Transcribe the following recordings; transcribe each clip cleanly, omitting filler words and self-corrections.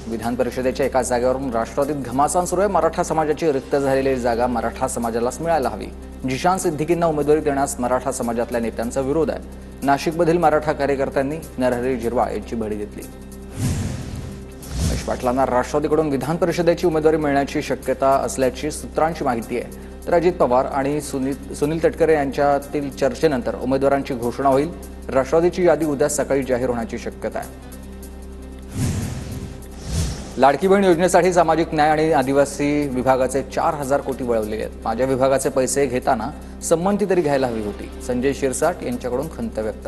विधान परिषदेच्या एका जागेवरून राष्ट्रवादीत घमासान सुरू आहे। मराठा समाजाची रिक्त झालेली जागा मराठा समाजालाच मिळायला हवी। जिशान सिद्दीकींना उमेदवारी देण्यास मराठा समाजातल्या नेत्यांचा विरोध आहे। नाशिकमधील मराठा कार्यकर्त्यांनी नरहरी झिरवाळ यांची भेट घेतली। उमेश पाटलांना राष्ट्रवादीकडून विधान परिषदेची उमेदवारी मिळण्याची शक्यता असल्याची सूत्रांची माहिती आहे। तर अजित पवार आणि सुनील तटकरे यांच्यातील चर्चेनंतर उमेदवारांची घोषणा होईल। राष्ट्रवादीची यादी उद्या सकाळी जाहीर होण्याची शक्यता आहे। लाडकी बहीण योजनेसाठी सामाजिक न्याय आणि आदिवासी विभागाचे 4000 कोटी वळवलेले आहेत। माझ्या विभागाचे पैसे घेताना संमती तरी घ्यायला हवी होती। संजय शिरसाट यांच्याकडून खंत व्यक्त।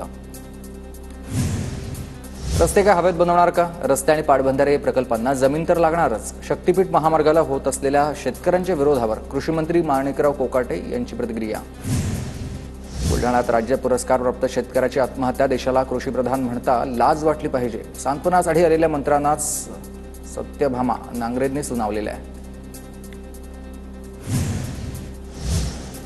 रस्ते काय हवेत बनवणार का? रस्ते आणि पाटबंधारे प्रकल्पांना जमीन तर लागणारच। शक्तीपीठ महामार्गाला होत असलेल्या शेतकऱ्यांच्या विरोधावर कृषी मंत्री माणिकराव कोकाटे यांची प्रतिक्रिया। बुलढाण्यात राज्य पुरस्कारप्राप्त शेतकऱ्याची आत्महत्या। देशाला कृषीप्रधान म्हणता लाज वाटली पाहिजे। सांत्वनासाठी आलेल्या मंत्र्यांनाच सत्यभामा नांगरेंनी सुनावलेले आहे।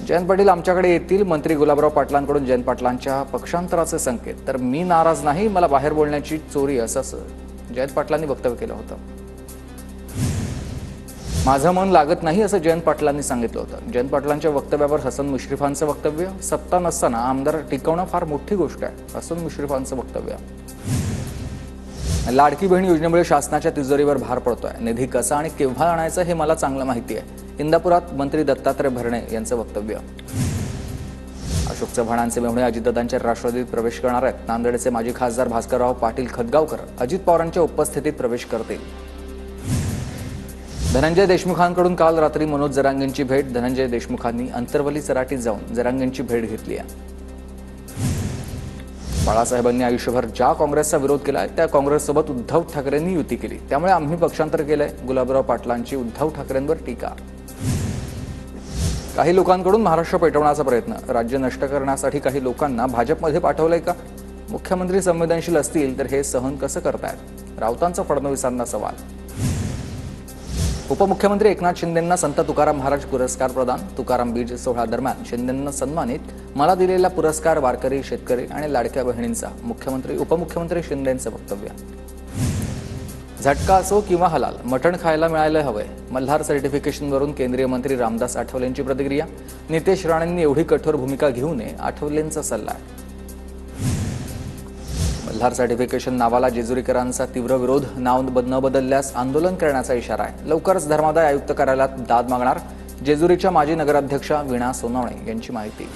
जयंत पाटील आमच्याकडे येतील। मंत्री गुलाबराव पाटलांकडून जयंत पाटलांच्या पक्षांतराचे संकेत। तर मी नाराज नाही, मला बाहेर बोलण्याची चोरी असं जयंत पाटलांनी वक्तव्य केलं होतं। माझं मन लागत नाही असं जयंत पाटलांनी सांगितलं होतं। जयंत पाटलांच्या वक्तव्यावर हसन मुश्रीफांचं वक्तव्य। सत्ता नसताना आमदार टिकवणं फार मोठी गोष्ट आहे, हसन मुश्रीफांचं वक्तव्य। लाडकी बहीण योजनेमुळे शासनाच्या तिजोरीवर भार पडतोय। निधी कसा आणि केव्हा आणायचा हे मला चांगलं माहिती आहे। इंदापुरात मंत्री दत्तात्रय भरणे यांचं वक्तव्य। अशोक चव्हाणांचे मेहुणे अजितदादांच्या राष्ट्रवादीत प्रवेश करणार आहेत। नांदेडचे माजी खासदार भास्करराव पाटील खतगावकर अजित पवारांच्या उपस्थितीत प्रवेश करतील। धनंजय देशमुखांकडून काल रात्री मनोज जरांगेंची भेट। धनंजय देशमुखांनी अंतरवली सराटीत जाऊन जरांगेंची भेट घेतली आहे। बाळासाहेबांनी आयुष्यभर ज्या काँग्रेसचा विरोध केला त्या काँग्रेससोबत उद्धव ठाकरेंनी युती केली, त्यामुळे आम्ही पक्षांतर केलंय। गुलाबराव पाटलांची उद्धव ठाकरेंवर टीका। काही लोकांकडून महाराष्ट्र पेटवण्याचा प्रयत्न। राज्य नष्ट करण्यासाठी काही लोकांना भाजपमध्ये पाठवलंय का? मुख्यमंत्री संवेदनशील असतील तर हे सहन कसं करतायत? राऊतांचा फडणवीसांना सवाल। उपमुख्यमंत्री एकनाथ शिंदेंना संत तुकाराम महाराज पुरस्कार प्रदान। तुकाराम बीज सोहळा दरम्यान शिंदेंना सन्मानित। मला दिलेला पुरस्कार वारकरी, शेतकरी आणि लाडक्या बहिणींचा। उपमुख्यमंत्री शिंदेंचं वक्तव्य। झटका असो किंवा हलाल, मटण खायला मिळायला हवंय। मल्हार सर्टिफिकेशनवरून केंद्रीय मंत्री रामदास आठवलेंची प्रतिक्रिया। नितेश राणेंनी एवढी कठोर भूमिका घेऊ नये, आठवलेंचा सल्ला आहे। मल्हार सर्टिफिकेशन नावाला जेजुरीकरांचा तीव्र विरोध। नाव न बदलल्यास आंदोलन करण्याचा इशारा आहे। लवकरच धर्मादाय आयुक्त कार्यालयात दाद मागणार। जेजुरीच्या माजी नगराध्यक्षा वीणा सोनवणे यांची माहिती।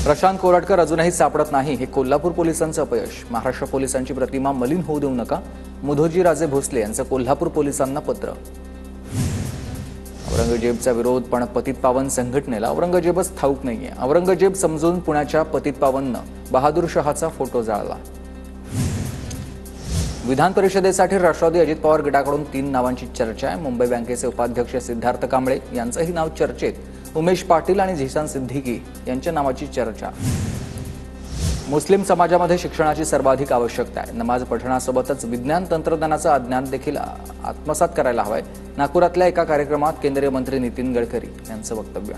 प्रशांत कोराटकर अजूनही सापडत नाही, हे कोल्हापूर पोलिसांचं अपयश। महाराष्ट्र पोलिसांची प्रतिमा मलिन होऊ देऊ नका, मुधोजी राजे भोसले यांचं कोल्हापूर पोलिसांना पत्र। औरंगजेबचा विरोध पण पतित पावन संघटनेला औरंगजेबच ठाऊक नाहीये। औरंगजेब समजून पुण्याच्या पतित पावननं बहादूर शहाचा फोटो जाळला। विधान परिषदेसाठी राष्ट्रवादी अजित पवार गटाकडून 3 नावांची चर्चा आहे। मुंबई बँकेचे उपाध्यक्ष सिद्धार्थ कांबळे यांचंही नाव चर्चेत। उमेश पाटील आणि जिशान सिद्दीकी यांच्या नावाची चर्चा। मुस्लिम समाजामध्ये शिक्षणाची सर्वाधिक आवश्यकता आहे। नमाज पठणासोबतच विज्ञान तंत्रज्ञानाचं अज्ञान देखील आत्मसात करायला हवंय। नागपुरातल्या एका कार्यक्रमात केंद्रीय मंत्री नितीन गडकरी यांचं वक्तव्य।